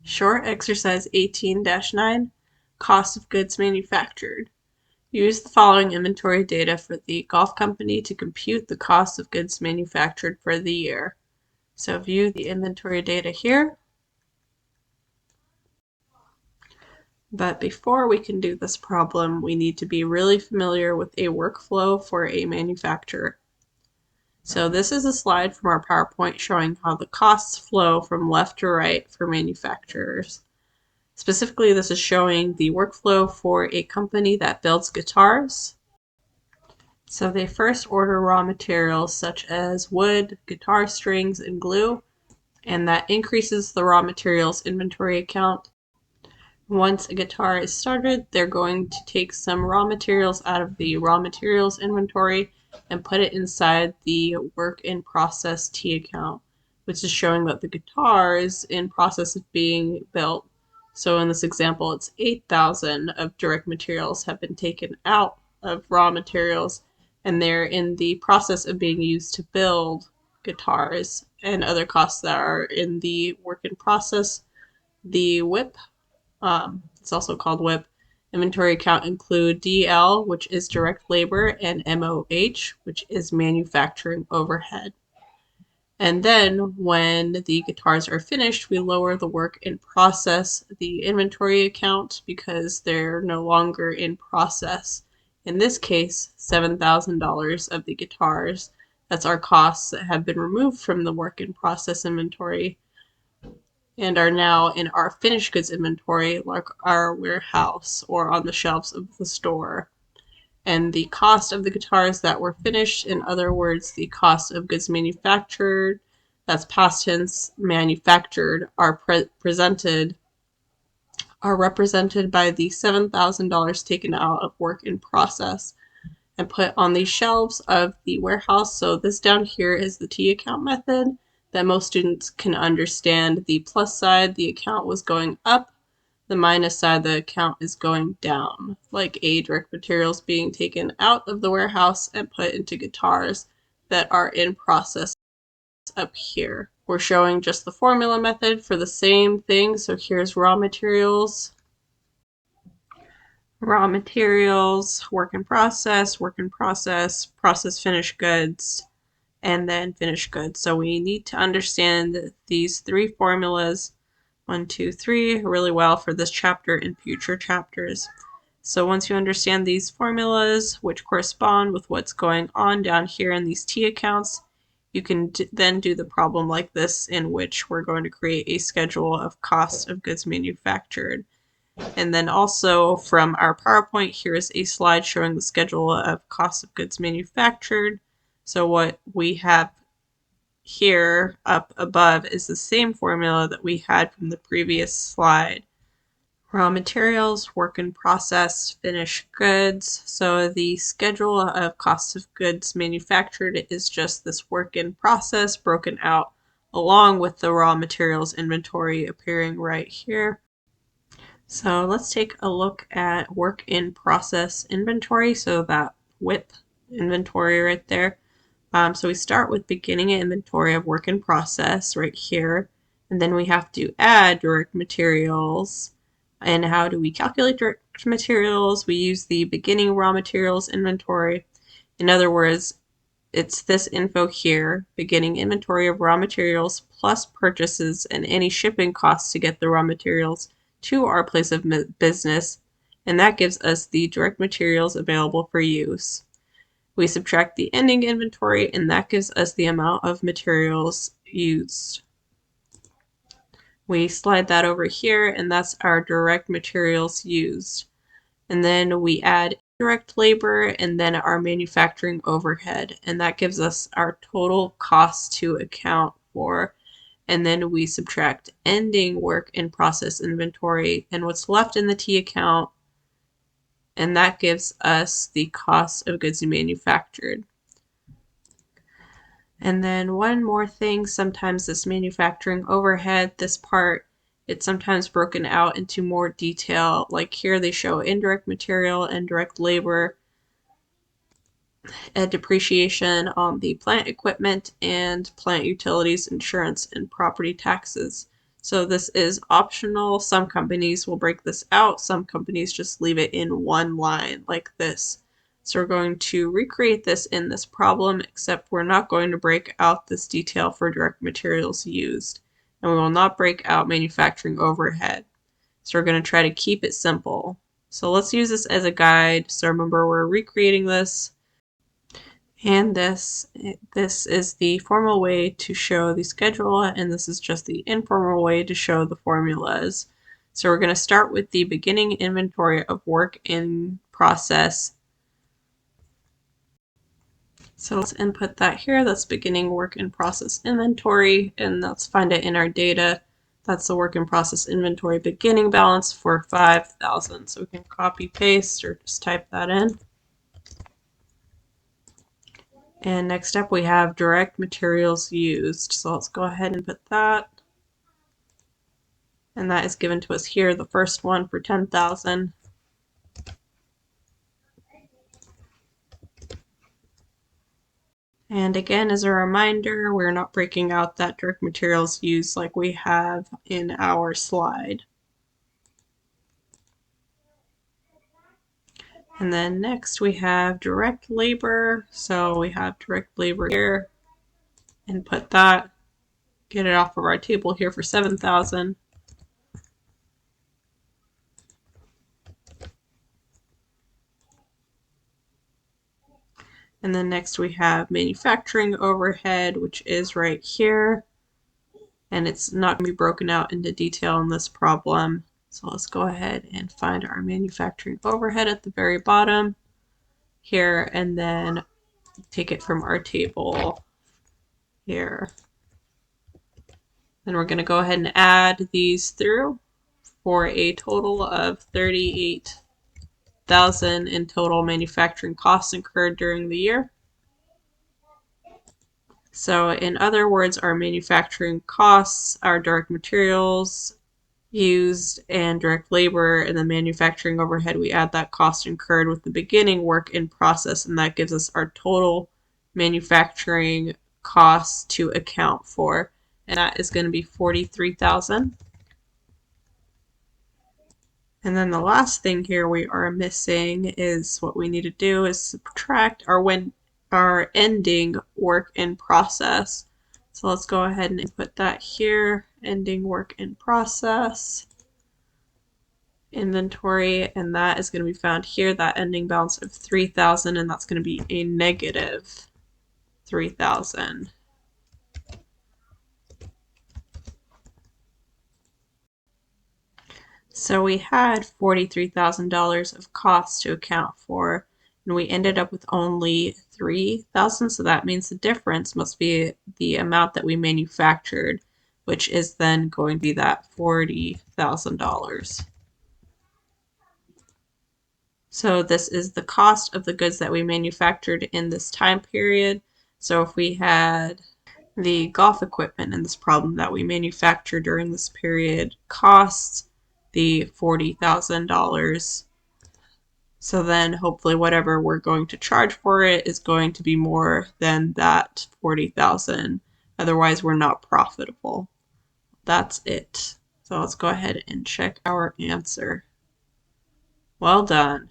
Short exercise 18-9, cost of goods manufactured. Use the following inventory data for the golf company to compute the cost of goods manufactured for the year. So view the inventory data here. But before we can do this problem, we need to be really familiar with a workflow for a manufacturer. So this is a slide from our PowerPoint showing how the costs flow from left to right for manufacturers. Specifically, this is showing the workflow for a company that builds guitars. So they first order raw materials such as wood, guitar strings, and glue, and that increases the raw materials inventory account. Once a guitar is started, they're going to take some raw materials out of the raw materials inventory and put it inside the work in process T account, which is showing that the guitar is in process of being built. So in this example, it's 8,000 of direct materials have been taken out of raw materials, and they're in the process of being used to build guitars, and other costs that are in the work in process. The WIP, it's also called WIP, inventory account include DL, which is direct labor, and MOH, which is manufacturing overhead. And then when the guitars are finished, we lower the work in process, the inventory account, because they're no longer in process. In this case, $7,000 of the guitars. That's our costs that have been removed from the work in process inventory and are now in our finished goods inventory, like our warehouse or on the shelves of the store. And the cost of the guitars that were finished, in other words, the cost of goods manufactured, that's past tense, manufactured, are represented by the $7,000 taken out of work in process and put on the shelves of the warehouse. So this down here is the T account method that most students can understand. The plus side, the account was going up. The minus side, the account is going down, like direct materials being taken out of the warehouse and put into guitars that are in process up here. We're showing just the formula method for the same thing. So here's raw materials, work in process, process finished goods, and then finished goods. So we need to understand these three formulas, 1, 2, 3, really well for this chapter and future chapters. So once you understand these formulas, which correspond with what's going on down here in these T accounts, you can then do the problem like this, in which we're going to create a schedule of costs of goods manufactured. And then also from our PowerPoint, here's a slide showing the schedule of cost of goods manufactured. So what we have here up above is the same formula that we had from the previous slide. Raw materials, work in process, finished goods. So the schedule of cost of goods manufactured is just this work in process broken out along with the raw materials inventory appearing right here. So let's take a look at work in process inventory. So that WIP inventory right there. So we start with beginning inventory of work in process right here. And then we have to add direct materials. And how do we calculate direct materials? We use the beginning raw materials inventory. In other words, it's this info here, beginning inventory of raw materials plus purchases and any shipping costs to get the raw materials to our place of business, and that gives us the direct materials available for use. We subtract the ending inventory, and that gives us the amount of materials used. We slide that over here, and that's our direct materials used. And then we add direct labor and then our manufacturing overhead, and that gives us our total cost to account for. And then we subtract ending work in process inventory and what's left in the T account, and that gives us the cost of goods manufactured. And then one more thing, sometimes this manufacturing overhead, this part, it's sometimes broken out into more detail. Like here they show indirect material, indirect labor, and depreciation on the plant equipment and plant utilities, insurance, and property taxes. So this is optional. Some companies will break this out. Some companies just leave it in one line like this. So we're going to recreate this in this problem, except we're not going to break out this detail for direct materials used. And we will not break out manufacturing overhead. So we're going to try to keep it simple. So let's use this as a guide. So remember, we're recreating this. And this is the formal way to show the schedule, and this is just the informal way to show the formulas. So we're going to start with the beginning inventory of work in process. So let's input that here. That's beginning work in process inventory, and let's find it in our data. That's the work in process inventory beginning balance for 5,000. So we can copy paste or just type that in. And next up we have direct materials used. So let's go ahead and put that. And that is given to us here, the first one for 10,000. And again, as a reminder, we're not breaking out that direct materials used like we have in our slide. And then next we have direct labor. So we have direct labor here, input that, get it off of our table here for 7,000. And then next we have manufacturing overhead, which is right here. And it's not going to be broken out into detail in this problem. So let's go ahead and find our manufacturing overhead at the very bottom here, and then take it from our table here. Then we're going to go ahead and add these through for a total of 38,000 in total manufacturing costs incurred during the year. So in other words, our manufacturing costs, our direct materials used, and direct labor, and the manufacturing overhead, we add that cost incurred with the beginning work in process, and that gives us our total manufacturing costs to account for, and that is going to be 43,000. And then the last thing here we are missing is what we need to do is subtract our ending work in process. So let's go ahead and input that here, ending work in process inventory, and that is going to be found here, that ending balance of 3,000, and that's going to be a negative 3,000. So we had $43,000 of costs to account for, and we ended up with only 3,000, so that means the difference must be the amount that we manufactured, which is then going to be that $40,000. So this is the cost of the goods that we manufactured in this time period. So if we had the golf equipment in this problem that we manufactured during this period costs the $40,000. So then hopefully whatever we're going to charge for it is going to be more than that 40,000. Otherwise we're not profitable. That's it. So let's go ahead and check our answer. Well done.